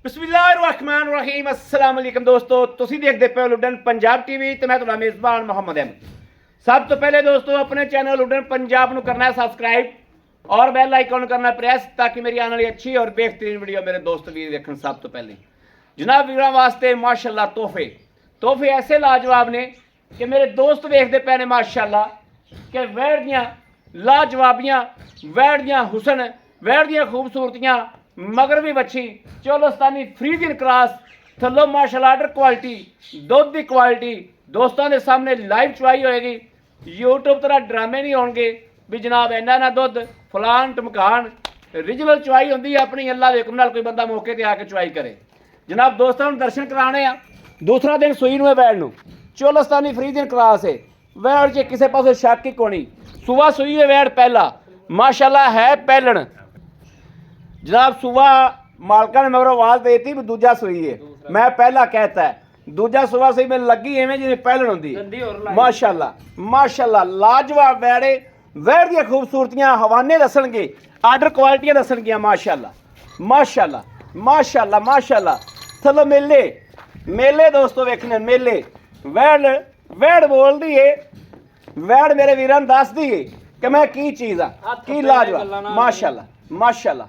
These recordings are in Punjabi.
ਬਿਸਮਿਲ੍ਲਾਹਿਰਰਹਿਮਾਨਿਰਰਹੀਮ अस्सलाम वालेकुम दोस्तों ਤੁਸੀਂ ਦੇਖਦੇ ਪਏ ਹੋ ਲੁੱਡਨ ਪੰਜਾਬ ਟੀਵੀ ਤੇ ਮੈਂ ਤੁਹਾਡਾ ਮੇਜ਼ਬਾਨ ਮੁਹੰਮਦ ਅਹਿਮਦ। ਸਭ ਤੋਂ ਪਹਿਲੇ ਦੋस्तों अपने चैनल लुडन पंजाब ਨੂੰ करना है सब्सक्राइब और बेल आइकन करना प्रेस ताकि मेरी आने वाली अच्छी और बेहतरीन वीडियो मेरे दोस्त भी देखने। सब तो पहले जनाब वीरों वास्ते माशाल्लाह तोहफे ऐसे लाजवाब ने कि मेरे दोस्त देखते पे ने माशाल्लाह कि वैड़ दियां लाजवाबियां, वैड़ दियां हुसन, वैड़ दियां खूबसूरतियां, मगर भी बच्ची चोलस्तानी फ्रीजियन क्रॉस थल्लो माशाल्लाह आर्डर क्वालिटी दुध की क्वालिटी दोस्तों के सामने लाइव चुवाई होएगी। यूट्यूब तरह ड्रामे नहीं होंगे भी जनाब इन्ना ना दुध फलान टमकान रिजनल चुवाई होंगी अपनी अल्लाह के हुक्म नाल कोई बंदा मौके पर आके चुवाई करे। जनाब दोस्तों दर्शन कराने दूसरा दिन सूई में वैड़ नूं चोलस्तानी फ्रीजियन क्रॉस है वैड़ च किसी पास शक ही कोनी सुबह सूई है वैड़ पहला माशाल्लाह है पहलन जनाब सुबह मालका ने मगर आवाज देती भी दूजा सूई है मैं पहला कहता है दूजा सुबह सही में लगी एवें जिवें पहलन होंदी माशाल्लाह माशाल्लाह लाजवाब वैड़े वैड़ दी खूबसूरतियां हवाने दसणगे आर्डर क्वालिटियां दसणगियां माशाल्लाह माशाल्लाह माशाल्लाह माशाल्लाह थल्लो मेले मेले दोस्तों वेखने मेले वैड़ वैड़ बोलदी है वैड़ मेरे वीरां नूं दसदी है कि मैं की चीज़ आ की लाजवाब माशाल्लाह माशाल्लाह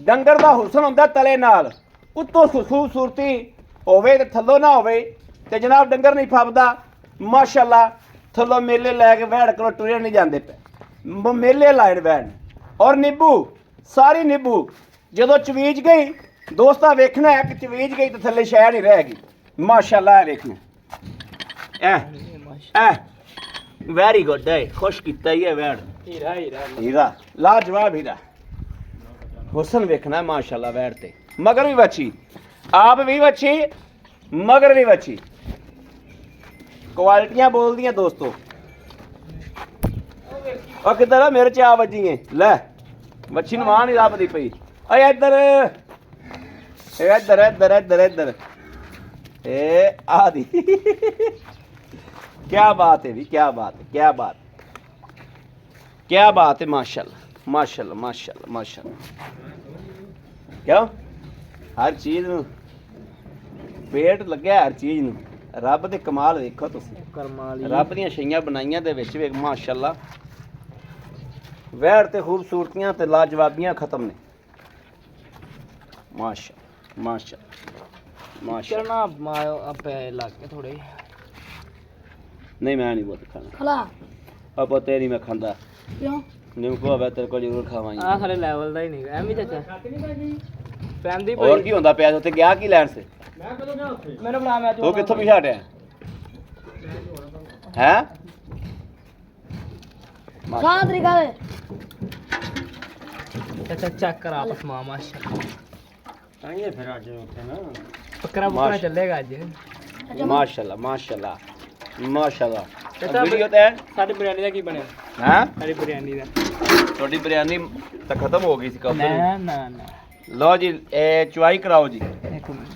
डंगर दा हुसन हुंदा तले नाल उत्तों खूबसूरती होवे ते थल्लो ना होवे ते जनाब डंगर नहीं फबदा माशाल्लाह थल्लो मेले लैके वैड़ कोलों टुरे नहीं जाते पे मेले लाए वैड़ और नींबू सारी नींबू जदों चवीज गई दोस्ता वेखना है कि चवीज गई तो थल्ले शह नहीं रहेगी माशाल्लाह वेखना वेरी गुड है खुश किया ही है वैड़ हीरा हीरा हीरा लाजवाब हीरा हुसन वेखना माशाल्लाह वैड़ ते मगर भी बच्ची आप भी बच्ची मगर भी बच्ची क्वालिटियां बोल दियां दोस्तों और किधर है मेरे चा बजी है लै बच्ची नवा नहीं लभदी पई अरे इधर इधर इधर इधर इधर ए आदि क्या बात है भी क्या बात है क्या बात है माशाल्लाह माशाल्लाह माशाल्लाह माशाल्लाह क्यों हर चीज़ नूं पेट लग्या हर चीज़ नूं रब दे कमाल वेखो तुसीं रब दियां छइयां बनाइयां दे विच वेख माशाल्लाह वैड़ ते खूबसूरतियां ते लाजवाबियां खत्म ने माशाल्लाह माशाल्लाह माशाल्लाह आपे लाके थोड़े नहीं मैं नहीं बहुत खाना खला अब तेरी मैं खांदा क्यों निम्को अब तेरे को जरूर खावांगे आ सारे लेवल दा ही नहीं एम ही चाचा फैमिली और की होंदा पिया उत्ते गया की लैंड से मैं कदों गया उत्थे मैंने बुलाया मैं वो कित्थों पिछा हटिया हैं कहां तरीका है चाचा चेक कर आपस में माशाल्लाह आइए फिर आज उत्थे ना बकरा बकरा चलेगा आज माशाल्लाह माशाल्लाह माशाल्लाह चाचा वीडियो ते साडी बिरयानी दा की बनया हैं साडी बिरयानी दा थोड़ी बिरयानी तो खत्म हो गई सी कब ना ना ना लो जी ए चुवाई कराओ जी एक मिनट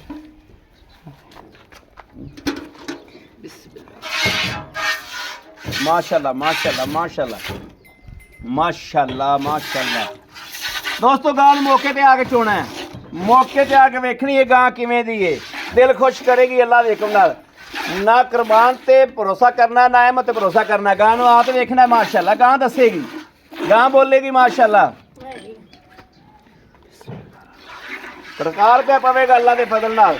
माशाल्लाह माशाल्लाह माशाल्लाह माशाल्लाह माशाल्लाह दोस्तों गां मौके पे आके चोना है मौके पे आके वेखनी है गां किवें दी है दिल खुश करेगी अल्लाह दे हुक्म नाल ना कुर्बान ते भरोसा करना ना अहमद ते भरोसा करना गां नूं आ ते वेखना माशाल्लाह गां दसेगी गां बोलेगी माशाल्लाह सरकार पे पवेगा अल्लाह के फजल नाल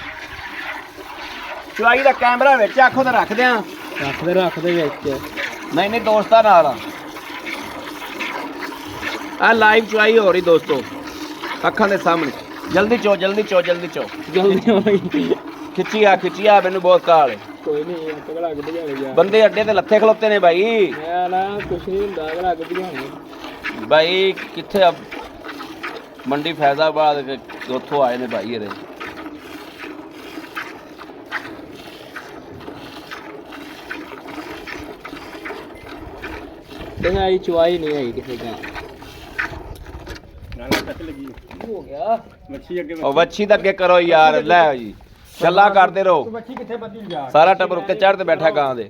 चुवाई का कैमरा विच आखो तो रख दियां रख दे विच नहीं नहीं दोस्तां नाल आ लाइव चुवाई हो रही दोस्तों अखां दे सामने जल्दी चो जल्दी चो जल्दी चो जल्दी खिच्ची आ मैनू बहुत काल है कोई नहीं तगड़ा गड्डी जा बंदे अड्डे ते लत्थे खलोते ने भाई मैं ना कुछ नहीं हुंदा तगड़ा गड्डी होनी भाई कित्थे अब मंडी फैजाबाद उथों आए ने भाई ये आई चुवाई नहीं आई किसी का हो गया और वच्छी दा अगे करो यार लै जी छल्ला करदे रहो बच्ची किथे बदल जा सारा टब्बर उत्ते चढ़ ते बैठा गां दे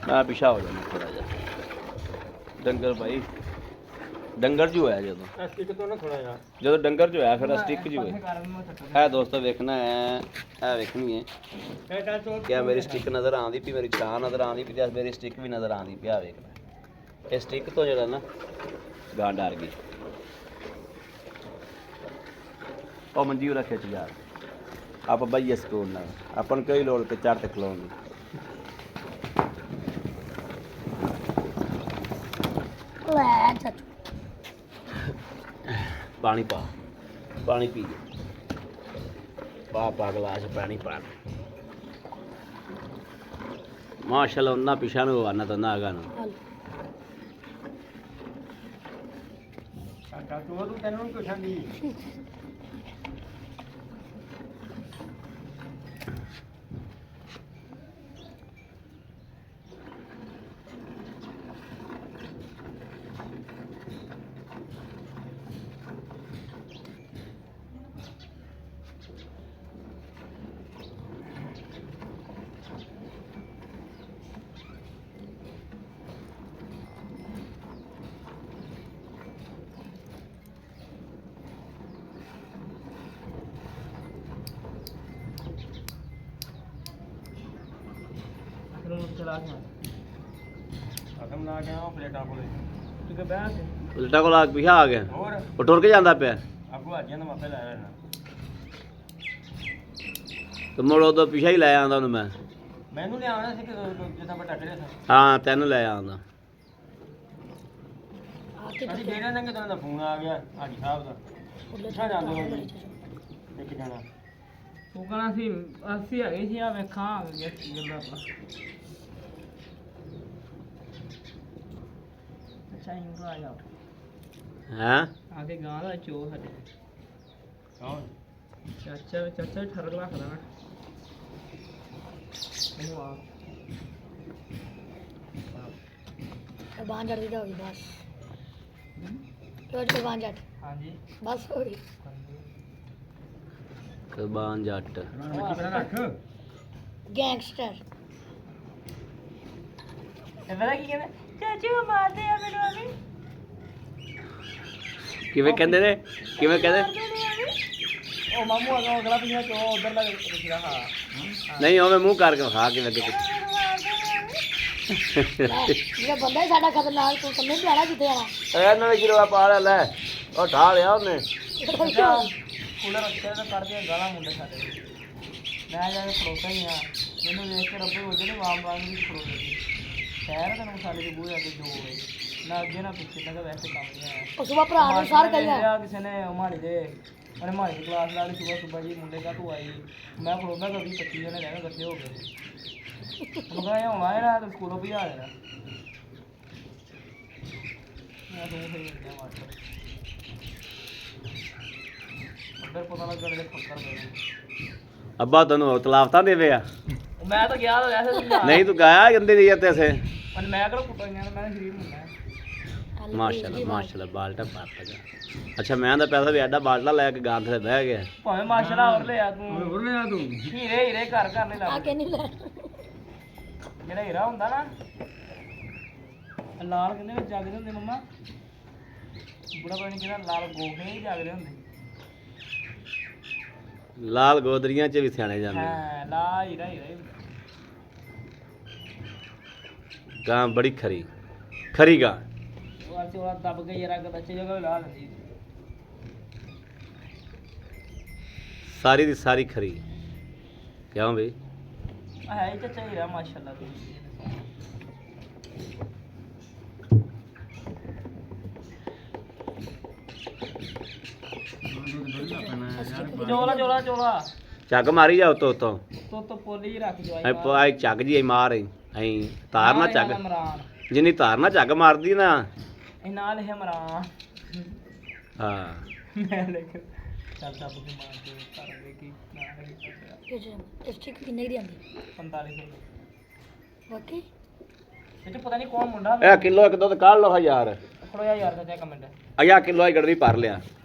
ਮੈਂ ਪਿਛਾ ਹੋ ਜਾਣਾ ਥੋੜਾ ਜਿਹਾ ਡੰਗਰ ਭਾਈ ਡੰਗਰ ਚ ਹੋਇਆ ਜਦੋਂ ਸਟਿਕ ਤੋਂ ਨਾ ਥੋੜਾ ਜਿਹਾ ਜਦੋਂ ਡੰਗਰ ਚ ਹੋਇਆ ਫਿਰ ਸਟਿਕ ਚ ਹੋਇਆ ਹੈ ਦੋਸਤੋ ਵੇਖਣਾ ਹੈ ਇਹ ਵੇਖਣੀ ਹੈ ਕਿਆ ਮੇਰੀ ਸਟਿਕ ਨਜ਼ਰ ਆਉਂਦੀ ਪਈ ਮੇਰੀ ਛਾਂ ਨਜ਼ਰ ਆਉਂਦੀ ਪਈ ਤੇ ਮੇਰੀ ਸਟਿਕ ਵੀ ਨਜ਼ਰ ਆਉਂਦੀ ਪਿਆ ਵੇਖਣਾ ਇਹ ਸਟਿਕ ਤੋਂ ਜਿਹੜਾ ਨਾ ਗਾਂ ਡਰ ਗਈ ਉਹ ਮੰਜੀ ਉਹ ਖਿੱਚ ਯਾਰ ਆਪਾਂ ਬਈਏ ਸਕੂਲ ਨਾਲ ਆਪਾਂ ਨੂੰ ਕੋਈ ਲੋੜ ਤੇ ਚੜ ਤੇ ਖਲੋਣ ਦੀ ਲੈ ਚਾਚੂ ਪਾਣੀ ਪਾ ਪਾਣੀ ਪੀ ਪਾ ਗਲਾਸ ਪਾਣੀ ਪਾ ਮਾਸ਼ਾਅੱਲਾ ਉਹਨਾਂ ਪਿਛਾ ਨੂੰ ਆਣਾ ਤਾਂ ਨਾ ਆਗਾ ਨੂੰ ਕਾਕਾ ਤੂੰ ਤੈਨੂੰ ਕੁਛ ਨਹੀਂ ਚਲਾ ਕੇ ਅਗਮ ਲਾ ਕੇ ਆਓ ਪਲੇਟਾਂ ਕੋਲੇ ਤੂੰ ਕਿ ਬਹਿ ਤੇ ਉਲਟਾ ਕੋਲ ਆ ਪਿਛਾ ਆ ਗਿਆ ਹੋਰ ਉਹ ਟੁਰ ਕੇ ਜਾਂਦਾ ਪਿਆ ਅੱਗੋਂ ਆ ਜਾਂਦਾ ਮਾਪੇ ਲੈ ਲੈਣਾ ਤੇ ਮੁੜ ਉਦੋਂ ਪਿਛਾ ਹੀ ਲੈ ਆਉਂਦਾ ਉਹਨੂੰ ਮੈਂ ਮੈਨੂੰ ਲਿਆਉਣਾ ਸੀ ਕਿ ਜਿੱਦਾਂ ਬਟਾ ਕਰਿਆ ਸੀ ਹਾਂ ਤੈਨੂੰ ਲੈ ਆਉਂਦਾ ਆ ਕੇ ਅਸੀਂ ਡੇਰੇ ਨੇ ਕਿਦਾਂ ਦਾ ਫੋਨ ਆ ਗਿਆ ਹਾਜੀ ਸਾਹਿਬ ਦਾ ਕਿੱਥਾ ਜਾਂਦੇ ਹੋ ਇੱਕ ਜਣਾ ਉਹ ਕਹਣਾ ਸੀ ਅਸੀਂ ਹੈਗੇ ਸੀ ਆ ਵੇਖਾਂ ਆ ਗਿਆ ਗੱਲਾਂ ਆਪਣਾ ਅੱਛਾ ਇੰਗਲਾ ਆ ਜਾ ਹੈਂ ਆਗੇ ਗਾਂ ਦਾ ਚੋ ਸਾਡੇ ਕੌਣ ਚਾਚਾ ਠਰਕ ਰੱਖਦਾ ਨਾ ਉਹ ਆ ਬਾਂਝ ਜੜ ਦੀ ਹੋ ਗਈ ਬਸ ਰੋਜ਼ ਬਾਂਝ ਜੜ ਹਾਂਜੀ ਬਸ ਹੋ ਗਈ ਕੁਰਬਾਨ ਜੱਟ ਰੱਖ ਗੈਂਗਸਟਰ ਇਹ ਪਤਾ ਕੀ ਕਹਿੰਦੇ ਚਾਚੂ ਮਾਰਦੇ ਆ ਮੈਨੂੰ ਅਭੀ ਕਿਵੇਂ ਕਹਿੰਦੇ ਨੇ ਕਿਵੇਂ ਕਹਿੰਦੇ ਉਹ ਮਾਮੂ ਅਗਲਾ ਪਿਛਾ ਚੋ ਉਧਰ ਲੱਗ ਰਿਹਾ ਹਾਂ ਨਹੀਂ ਉਹਵੇਂ ਮੂੰਹ ਕਰਕੇ ਖਾ ਕੇ ਲੱਗੇ ਜਿਹੜਾ ਬੰਦਾ ਹੀ ਸਾਡਾ ਖਤਰਨਾਕ ਤੂੰ ਸਮਝ ਪਿਆਣਾ ਕਿੱਥੇ ਆਣਾ ਇਹਨਾਂ ਨੇ ਕਿਰਵਾ ਪਾ ਲਿਆ ਲੈ ਉਹ ਢਾ ਲਿਆ ਉਹਨੇ ਕੂਲਰ ਰੱਖਿਆ ਤਾਂ ਕਰਦੇ ਗਾਲਾਂ ਮੁੰਡੇ ਸਾਡੇ ਮੈਂ ਜਾ ਕੇ ਖਲੋਤਾ ਹੀ ਆ ਮੈਨੂੰ ਵੇਖ ਕੇ ਰੱਬੇ ਉਹਦੇ ਨੇ ਵਾਮ ਵਾਮ ਵੀ ਖਲੋ ਗਈ ਸ਼ਹਿਰ ਦਾ ਮਸਾਲੇ ਦੇ ਬੂਹੇ ਅੱਗੇ ਜੋ ਹੋਵੇ ਨਾ ਅੱਗੇ ਨਾ ਪਿੱਛੇ ਨਾ ਵੈਸੇ ਕੰਮ ਨਹੀਂ ਆਇਆ ਉਹ ਸੁਬਾ ਭਰਾ ਨੂੰ ਸਾਰ ਕਹੀਆ ਕਿਸੇ ਨੇ ਮਾੜੀ ਦੇ ਉਹਨੇ ਮਾੜੀ ਦੀ ਕਲਾਸ ਲਾ ਲਈ ਸੁਬਾ ਜੀ ਮੁੰਡੇ ਕਾ ਤੂੰ ਆਈ ਮੈਂ ਖਲੋਦਾ ਕਦੀ 25 ਜਣੇ ਰਹਿ ਗਏ ਇਕੱਠੇ ਹੋ ਗਏ ਮੈਂ ਕਿਹਾ ਹੁਣ ਆਏ ਨਾ ਤੇ ਸਕੂਲੋਂ ਵੀ ਆ ਜਾਣਾ ਮੈਂ ਤਾਂ ਸਹੀ ਨਹੀਂ ਮਾਰਦਾ ਉੱਧਰ ਪਤਾ ਲੱਗਾ ਜਿਹੜੇ ਫੱਕਰ ਪਏ ਅੱਬਾ ਤੈਨੂੰ ਤਲਾਫਤਾ ਦੇਵੇ ਆ ਮੈਂ ਤਾਂ ਗਿਆ ਤਾਂ ਵੈਸੇ ਨਹੀਂ ਤੂੰ ਗਾਇਆ ਗੰਦੇ ਦੀ ਤੇ ਸੇ ਮੈਂ ਕਿਹੜਾ ਕੁੱਟਾਂ ਗਿਆ ਮੈਂ ਸ਼ਰੀਰ ਹੁੰਦਾ ਮਾਸ਼ਾਅੱਲਾ ਮਾਸ਼ਾਅੱਲਾ ਬਾਲਟਾ ਪਾਤਾ ਜਾ ਅੱਛਾ ਮੈਂ ਦਾ ਪੈਸਾ ਵੀ ਐਡਾ ਬਾਲਟਾ ਲੈ ਕੇ ਗਾਂ ਤੇ ਬਹਿ ਗਿਆ ਭਾਵੇਂ ਮਾਸ਼ਾਅੱਲਾ ਹੋਰ ਲਿਆ ਤੂੰ ਹੀਰੇ ਘਰ ਨਹੀਂ ਆ ਲਾ ਕੇ ਨਹੀਂ ਲੈ ਜਿਹੜਾ ਹੀਰਾ ਹੁੰਦਾ ਨਾ ਲਾਲ ਕਹਿੰਦੇ ਵਿੱਚ ਜਾਗਦੇ ਹੁੰਦੇ ਮੰਮਾ ਬੁੜਾ ਪਾਣੀ ਕਹਿੰਦਾ ਲਾਲ ਗੋਹੇ ਹੀ ਜਾਗਦੇ ਹੁੰਦੇ ਲਾਲ ਗੋਦਰੀਆਂ ਚ ਵੀ ਸਿਆਣੇ ਜਾਂਦੇ ਹਾਂ ਲਾ ਹੀਰਾ ਹੀ ਹੁੰਦਾ। ਗਾਂ ਬੜੀ ਖਰੀ ਗਾਂ ਉਹ ਅੱਜ ਉਹ ਦੱਬ ਕੇ ਯਾਰ ਅੱਗ ਬੱਚੇ ਜਗ੍ਹਾ ਲਾ ਲੈਂਦੀ ਸਾਰੀ ਦੀ ਸਾਰੀ ਖਰੀ ਕਿਉਂ ਬਈ ਹੈ ਹੀ ਚਾਚਾ ਹੀਰਾ ਮਾਸ਼ਾਅੱਲਾ ਤੂੰ ਚੋਲਾ ਚੱਗ ਮਾਰੀ ਜਾ ਉਤੋਂ ਉਤੋਂ ਤੋ ਪੋਲੀ ਹੀ ਰੱਖ ਜਵਾਈ ਆਈ ਚੱਗ ਜੀ ਮਾਰ ਐਂ ਤਾਰ ਨਾ ਚੱਗ ਇਮਰਾਨ ਜਿੰਨੀ ਤਾਰ ਨਾ ਚੱਗ ਮਾਰਦੀ ਨਾ ਇਹ ਨਾਲ ਹੈ ਇਮਰਾਨ ਹਾਂ ਮੈਂ ਲਿਖ ਚੱਲ ਦੱਬ ਕੇ ਮਾਰ ਕੇ ਕਰਾਂਗੇ ਕੀ ਨਾ ਇਹ ਸਟਿਕ ਕਿੰਨੇ ਦੀ ਆਂਦੀ 4500 ਬਾਕੀ ਇਹ ਚ ਪਤਾ ਨਹੀਂ ਕੌਣ ਮੁੰਡਾ ਇਹ ਕਿਲੋ ਇੱਕ ਦੁੱਧ ਕੱਢ ਲਓ 1000 ਖੜੋਇਆ ਯਾਰ ਦਾ ਚੈੱਕ ਕਮੈਂਟ ਅਜਾ ਕਿਲੋ ਹੀ ਗੜਵੀ ਭਰ ਲਿਆ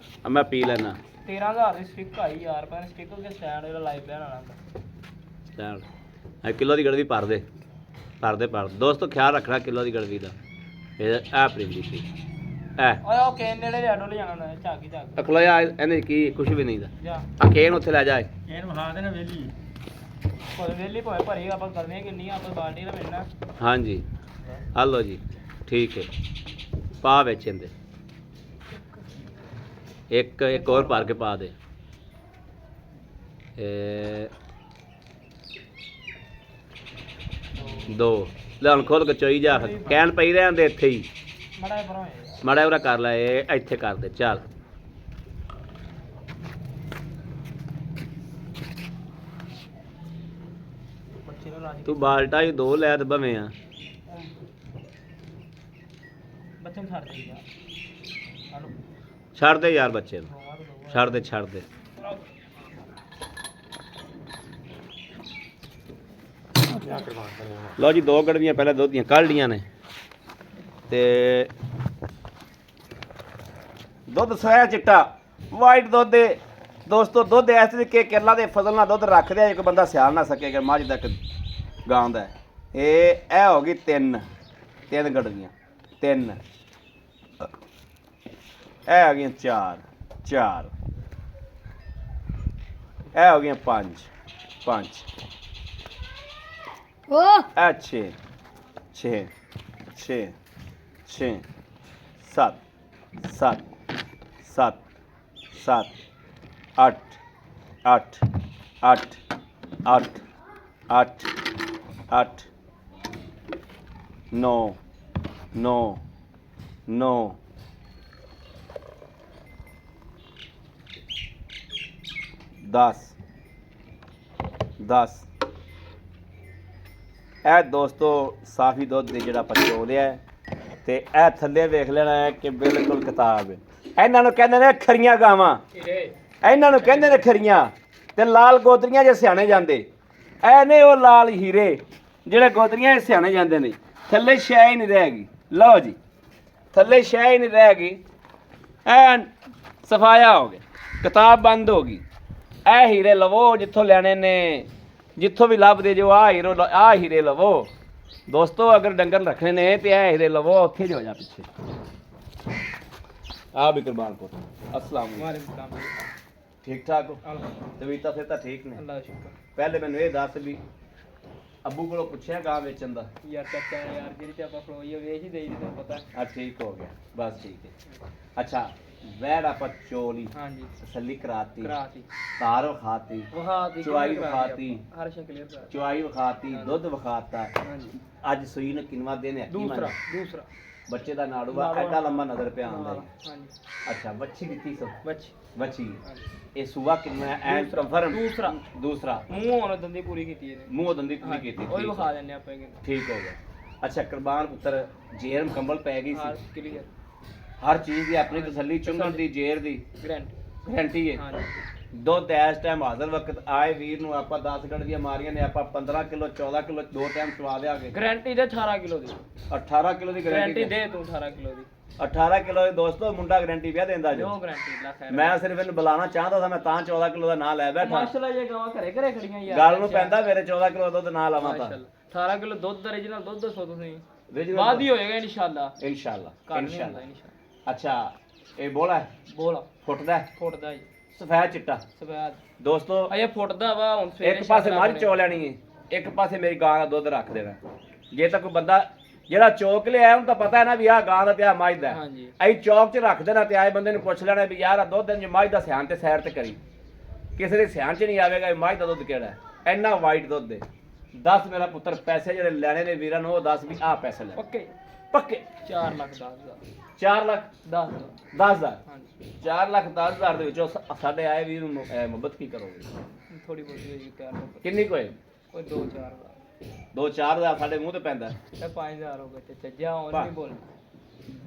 ਆ ਮੈਂ ਪੀ ਲੈਣਾ 13000 ਦੀ ਸਟਿਕ ਆਈ ਯਾਰ ਪਰ ਸਟਿਕ ਕੇ ਸਟੈਂਡ ਇਹਦਾ ਲਾਈਵ ਬੈਣ ਵਾਲਾ ਚੱਲ ਇਹ ਕਿਲੋ ਦੀ ਗੜਵੀ ਭਰ ਦੇ ਭਰਦੇ ਦੋਸਤੋ ਖਿਆਲ ਰੱਖਣਾ ਕਿਲੋ ਦੀ ਗੜਵੀ ਦਾ। ਇਹ ਆ ਪ੍ਰਿੰਦੀ ਸੀ ਐ ਓਏ ਉਹ ਕੇ ਨੇੜੇ ਦੇ ਡੋਲ ਜਾਣਾ ਨਾ ਝਾਕੀ ਝਾਕ ਅਖਲੋਇਆ ਇਹਨੇ ਕੀ ਕੁਝ ਵੀ ਨਹੀਂ ਦਾ ਜਾ ਆ ਕੇਨ ਉੱਥੇ ਲੈ ਜਾ ਇਹਨੂੰ ਵਿਖਾ ਦੇਣਾ ਵੇਲੀ ਕੋਈ ਵੇਲੀ ਭਾਵੇਂ ਭਰੀ ਆਪਾਂ ਕਰਨੇ ਕਿੰਨੀ ਆਪਾਂ ਬਾਲਟੀ ਦਾ ਮਿਲਣਾ ਹਾਂਜੀ ਆ ਲਓ ਜੀ ਠੀਕ ਹੈ ਪਾ ਵਿੱਚ ਇਹਦੇ ਇੱਕ ਹੋਰ ਭਰ ਕੇ ਪਾ ਦੇ ਦੋ ਲੈ ਹੁਣ ਖੋਲ ਕੇ ਚੋਈ ਜਾ ਕਹਿਣ ਪਈ ਰਹਿੰਦੇ ਇੱਥੇ ਹੀ ਮੜਾ ਪਰਾਂ ਹੋਏ ਮਾੜਾ ਉਰਾ ਕਰ ਲੈ ਇਹ ਇੱਥੇ ਕਰ ਦੇ ਚੱਲ ਬੱਚੇ ਨੂੰ ਰਾਜੀ ਤੂੰ ਬਾਲਟਾ ਹੀ ਦੋ ਲੈ ਤੇ ਭਵੇਂ ਆ ਬੱਚੇ ਨੂੰ ਛੱਡ ਦੇ ਯਾਰ ਹਲੋ ਛੱਡ ਦੇ ਯਾਰ ਬੱਚੇ ਨੂੰ ਛੱਡ ਦੇ ਲਓ ਜੀ ਦੋ ਗੜਵੀਆਂ ਪਹਿਲਾਂ ਦੁੱਧ ਦੀਆਂ ਕੱਢ ਲੀਆਂ ਨੇ ਤੇ ਦੁੱਧ ਸੋਇਆ ਚਿੱਟਾ ਵਾਈਟ ਦੁੱਧ ਦੇ ਦੋਸਤੋ ਦੁੱਧ ਇਸ ਤਰੀਕੇ ਕਿਰਲਾ ਦੇ ਫਜ਼ਲ ਨਾਲ ਦੁੱਧ ਰੱਖਦੇ ਆ ਇੱਕ ਬੰਦਾ ਸਿਆਲ ਨਾ ਸਕੇਗਾ ਮੱਝ ਦਾ ਗਾਂ ਦਾ ਇਹ ਹੋ ਗਈ ਤਿੰਨ ਗੜਵੀਆਂ ਤਿੰਨ ਇਹ ਆ ਗਈਆਂ ਚਾਰ ਇਹ ਹੋ ਗਈਆਂ ਪੰਜ ਉਹ ਇਹ ਛੇ 7 8 9 10 ਇਹ ਦੋਸਤੋ ਸਾਫੀ ਦੁੱਧ ਦੇ ਜਿਹੜਾ ਪਚੋ ਲਿਆ ਤੇ ਇਹ ਥੱਲੇ ਵੇਖ ਲੈਣਾ ਹੈ ਕਿ ਬਿਲਕੁਲ ਕਿਤਾਬ ਹੈ ਇਹਨਾਂ ਨੂੰ ਕਹਿੰਦੇ ਨੇ ਖਰੀਆਂ ਗਾਵਾਂ ਇਹਨਾਂ ਨੂੰ ਕਹਿੰਦੇ ਨੇ ਖਰੀਆਂ ਤੇ ਲਾਲ ਗੋਦਰੀਆਂ ਜੇ ਸਿਆਣੇ ਜਾਂਦੇ ਇਹ ਨੇ ਉਹ ਲਾਲ ਹੀਰੇ ਜਿਹੜੇ ਗੋਦਰੀਆਂ ਸਿਆਣੇ ਜਾਂਦੇ ਨੇ ਥੱਲੇ ਸ਼ੈ ਹੀ ਨਹੀਂ ਰਹੇਗੀ ਲਓ ਜੀ ਥੱਲੇ ਸ਼ੈ ਹੀ ਨਹੀਂ ਰਹੇਗੀ ਐਨ ਸਫਾਇਆ ਹੋ ਗਿਆ ਕਿਤਾਬ ਬੰਦ ਹੋ ਗਈ ਇਹ ਹੀਰੇ ਲਵੋ ਜਿੱਥੋਂ ਲੈਣੇ ਨੇ ਜਿੱਥੋਂ ਵੀ ਲੱਭਦੇ ਜੋ ਆ ਹੀਰੇ ਲਵੋ ਦੋਸਤੋ ਅਗਰ ਡੰਗਰ ਰੱਖਣੇ ਨੇ ਤੇ ਇਹ ਹੀਰੇ ਲਵੋ ਉੱਥੇ ਜੋ ਜਾ ਪਿੱਛੇ ਆ ਵੀ ਕੁਰਬਾਨਪੁਰ ਅਸਲਾਮ ਵਾਲੇਕੁਮ ਠੀਕ ਠਾਕ ਹੋ ਸਲਾਮ ਤਵੀਤਾ ਫਿਰ ਤਾਂ ਠੀਕ ਨੇ ਅੱਲਾਹ ਦਾ ਸ਼ੁਕਰ ਪਹਿਲੇ ਮੈਨੂੰ ਇਹ ਦੱਸ ਵੀ ਅੱਬੂ ਕੋਲੋਂ ਪੁੱਛਿਆ ਗਾਂ ਵੇਚਣ ਦਾ ਯਾਰ ਚਾਚਾ ਯਾਰ ਜਿਹੜੀ ਤੇ ਆਪਾਂ ਫਲੋਈ ਵੇਚ ਹੀ ਦੇਈ ਦੀ ਤੈਨੂੰ ਪਤਾ ਆ ਠੀਕ ਹੋ ਗਿਆ ਬਸ ਠੀਕ ਹੈ ਅੱਛਾ ਵੈੜ ਆਪਾਂ ਚੋਲੀ ਹਾਂਜੀ ਤਸੱਲੀ ਕਰਾਤੀ ਕਰਾਤੀ ਤਾਰ ਵਿਖਾਤੀ ਵਹਾਤੀ ਚੁਆਈ ਵਿਖਾਤੀ ਹਰ ਸ਼ੈ ਕਲੀਅਰ ਕਰਾ ਚੁਆਈ ਵਿਖਾਤੀ ਦੁੱਧ ਵਿਖਾਤਾ ਹਾਂਜੀ ਅੱਜ ਸੂਈ ਨੂੰ ਕਿੰਨਵਾ ਦਿਨ ਹੈ ਦੂਸਰਾ ਬੱਚੇ ਦਾ ਨਾੜੂਆ ਐਡਾ ਲੰਮਾ ਨਜ਼ਰ ਪਿਆ ਆਉਂਦਾ ਹੈ ਹਾਂਜੀ ਅੱਛਾ ਬੱਚੀ ਕਿੱਤੀ ਸੋ ਬੱਚ ਬੱਚੀ ਹਾਂਜੀ ਇਹ ਸੂਆ ਕਿੰਨਾ ਹੈ ਐਨ ਕਨਫਰਮ ਦੂਸਰਾ ਮੂੰਹ ਹੁਣ ਦੰਦੀ ਪੂਰੀ ਕੀਤੀ ਇਹਨੇ ਮੂੰਹ ਦੰਦੀ ਪੂਰੀ ਕੀਤੀ ਉਹ ਹੀ ਠੀਕ ਵਿਖਾ ਦਿੰਨੇ ਆਪਾਂ ਇਹ ਠੀਕ ਹੋ ਗਿਆ ਅੱਛਾ ਕੁਰਬਾਨ ਪੁੱਤਰ ਜੇਰ ਮੁਕੰਮਲ ਪੈ ਗਈ ਹਾਂ ਸੀ ਕਲੀਅਰ ਹਰ ਚੀਜ਼ ਦੀ ਆਪਣੀ ਤਸੱਲੀ ਚੁੰਗਣ ਦੀ ਜੇਰ ਦੀ ਗਰੰਟੀ ਹੈ ਹਾਂਜੀ ਦੁੱਧ ਇਸ ਟਾਈਮ ਹਾਜ਼ਰ ਵਕਤ ਆਏ ਵੀਰ ਨੂੰ ਆਪਾਂ 10 ਗੜ ਦੀਆਂ ਮਾਰੀਆਂ ਨੇ ਆਪਾਂ 15 ਕਿਲੋ 14 ਕਿਲੋ ਦੋ ਟਾਈਮ ਚਵਾ ਦਿਆਂਗੇ ਗਾਰੰਟੀ ਦੇ 18 ਕਿਲੋ ਦੀ 18 ਕਿਲੋ ਦੀ ਗਾਰੰਟੀ ਗਾਰੰਟੀ ਦੇ ਤੂੰ 18 ਕਿਲੋ ਦੀ 18 ਕਿਲੋ ਦੇ ਦੋਸਤੋ ਮੁੰਡਾ ਗਾਰੰਟੀ ਪਿਆ ਦਿੰਦਾ ਜੋ ਜੋ ਗਾਰੰਟੀ ਲੱਖ ਹੈ ਮੈਂ ਸਿਰਫ ਇਹਨੂੰ ਬੁਲਾਉਣਾ ਚਾਹੁੰਦਾ ਸੀ ਮੈਂ ਤਾਂ 14 ਕਿਲੋ ਦਾ ਨਾਂ ਲੈ ਬੈਠਾ ਮਾਸ਼ਾਅੱਲਾ ਜੇ ਗਾਵਾਂ ਘਰੇ ਖੜੀਆਂ ਯਾਰ ਗੱਲ ਨੂੰ ਪੈਂਦਾ ਮੇਰੇ 14 ਕਿਲੋ ਦੁੱਧ ਨਾ ਲਾਵਾਂ ਤਾਂ ਮਾਸ਼ਾਅੱਲਾ 18 ਕਿਲੋ ਦੁੱਧ original ਦੁੱਧ ਦੱਸੋ ਤੁਸੀਂ Original ਬਾਅਦ ਹੀ ਹੋਏਗਾ ਇਨਸ਼ਾਅੱਲਾ ਇਨਸ਼ਾਅੱਲਾ ਕਰ ਨਹੀਂ ਇਨਸ਼ਾਅੱਲਾ ਹੁੰਦਾ ਇਨਸ਼ਾਅੱਲਾ ਅੱਛਾ ਇਹ ਬੋਲਾ ਹੈ ਬੋਲ ਫੁੱਟਦਾ ਹੈ ਫੁੱਟਦਾ ਜੀ ਸਫੈਦ ਚਿੱਟਾ ਸਵਾਦ ਦੋਸਤੋ ਅਜੇ ਫੁੱਟਦਾ ਵਾ ਹੁਣ ਸਵੇਰੇ ਇੱਕ ਪਾਸੇ ਮੱਝ ਚੋ ਲੈਣੀ ਹੈ ਇੱਕ ਪਾਸੇ ਮੇਰੀ ਗਾਂ ਦਾ ਦੁੱਧ ਰੱਖ ਦੇਣਾ ਜੇ ਤਾਂ ਕੋਈ ਬੰਦਾ ਜਿਹੜਾ ਚੌਕ ਲਿਆ ਉਹਨੂੰ ਤਾਂ ਪਤਾ ਹੈ ਨਾ ਵੀ ਆਹ ਗਾਂ ਦਾ ਤੇ ਆਹ ਮੱਝ ਦਾ ਹੈ। ਹਾਂਜੀ ਅਸੀਂ ਚੌਕ 'ਚ ਰੱਖ ਦੇਣਾ ਤੇ ਆਏ ਬੰਦੇ ਨੂੰ ਪੁੱਛ ਲੈਣਾ ਵੀ ਯਾਰ ਆ ਦੁੱਧ ਜੇ ਮੱਝ ਦਾ ਸਿਆਣ ਤੇ ਸੈਰ ਤੇ ਕਰੀ ਕਿਸੇ ਦੇ ਸਿਆਣ 'ਚ ਨਹੀਂ ਆਵੇਗਾ ਇਹ ਮੱਝ ਦਾ ਦੁੱਧ ਕਿਹੜਾ ਹੈ ਇੰਨਾ ਵਾਈਟ ਦੁੱਧ ਦੇ 10 ਮੇਰਾ ਪੁੱਤਰ ਪੈਸੇ ਜਿਹੜੇ ਲੈਣੇ ਨੇ ਵੀਰਾਂ ਨੂੰ ਉਹ 10 ਵੀ ਆਹ ਪੈਸੇ ਲੈ ਪੱਕੇ ਪੱਕੇ 4 ਲੱਖ 10 ਹਜ਼ਾਰ 4 ਲੱਖ 10 10,000 ਹਾਂਜੀ 4 ਲੱਖ 10,000 ਦੇ ਵਿੱਚੋਂ ਸਾਡੇ ਆਏ ਵੀਰ ਨੂੰ ਮੁਹੱਬਤ ਕੀ ਕਰੋਗੇ ਥੋੜੀ ਬਹੁਤੀ ਹੋਈ ਤਿਆਰ ਹੋ ਕਿੰਨੀ ਕੋਈ ਕੋਈ 2-4 ਦਾ 2-4 ਦਾ ਸਾਡੇ ਮੂੰਹ ਤੇ ਪੈਂਦਾ ਇਹ 5000 ਹੋ ਗਏ ਤੇ ਚੱਜਾ ਹੁਣ ਨਹੀਂ ਬੋਲਣਾ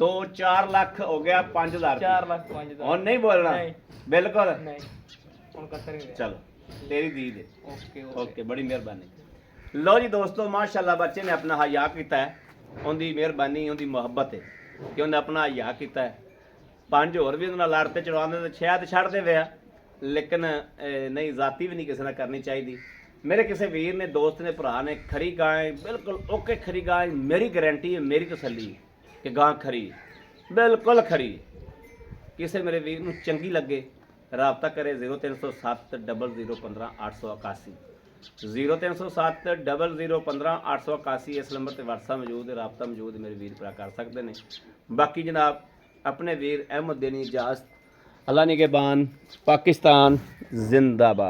2-4 ਲੱਖ ਹੋ ਗਿਆ 5,000 4 ਲੱਖ 5 ਦਾ ਹੁਣ ਨਹੀਂ ਬੋਲਣਾ ਨਹੀਂ। ਬਿਲਕੁਲ ਨਹੀਂ ਹੁਣ ਕੱਟਰ ਹੀ ਚਲੋ ਤੇਰੀ ਦੀਦ ਹੈ ਓਕੇ ਓਕੇ ਬੜੀ ਮਿਹਰਬਾਨੀ ਲਓ ਜੀ ਦੋਸਤੋ ਮਾਸ਼ਾਅੱਲਾ ਬੱਚੇ ਨੇ ਆਪਣਾ ਹਯਾ ਕੀਤਾ ਹੈ ਉਹਦੀ ਮਿਹਰਬਾਨੀ ਉਹਦੀ ਮੁਹੱਬਤ ਹੈ ਕਿ ਉਹਨੇ ਆਪਣਾ ਹਯਾ ਕੀਤਾ ਹੈ 5 ਹੋਰ ਵੀ ਉਹਦੇ ਨਾਲ ਲੜ ਤੇ ਚੜਾਉਂਦੇ ਤੇ ਸ਼ਾਇਦ ਛੱਡ ਦੇਵੇ ਆ ਲੇਕਿਨ ਨਹੀਂ ਜ਼ਾਤੀ ਵੀ ਨਹੀਂ ਕਿਸੇ ਨਾਲ ਕਰਨੀ ਚਾਹੀਦੀ ਮੇਰੇ ਕਿਸੇ ਵੀਰ ਨੇ, ਦੋਸਤ ਨੇ, ਭਰਾ ਨੇ ਖਰੀ ਗਾਂ ਹੈ, ਬਿਲਕੁਲ ਓਕੇ ਖਰੀ ਗਾਂ ਹੈ, ਮੇਰੀ ਗਾਰੰਟੀ ਹੈ, ਮੇਰੀ ਤਸੱਲੀ ਕਿ ਗਾਂ ਖਰੀ, ਬਿਲਕੁਲ ਖਰੀ। ਕਿਸੇ ਮੇਰੇ ਵੀਰ ਨੂੰ ਚੰਗੀ ਲੱਗੇ ਰਾਬਤਾ ਕਰੇ 0307 0015 881 0307 0015 881। ਇਸ ਨੰਬਰ ਤੇ WhatsApp ਮੌਜੂਦ ਹੈ, ਰਾਬਤਾ ਮੌਜੂਦ ਹੈ, ਮੇਰੇ ਵੀਰ ਭਰਾ ਕਰ ਸਕਦੇ ਨੇ। ਬਾਕੀ ਜਨਾਬ अपने वीर अहमद देनी इजाज़त, अल्लाह निगहबान, पाकिस्तान जिंदाबाद।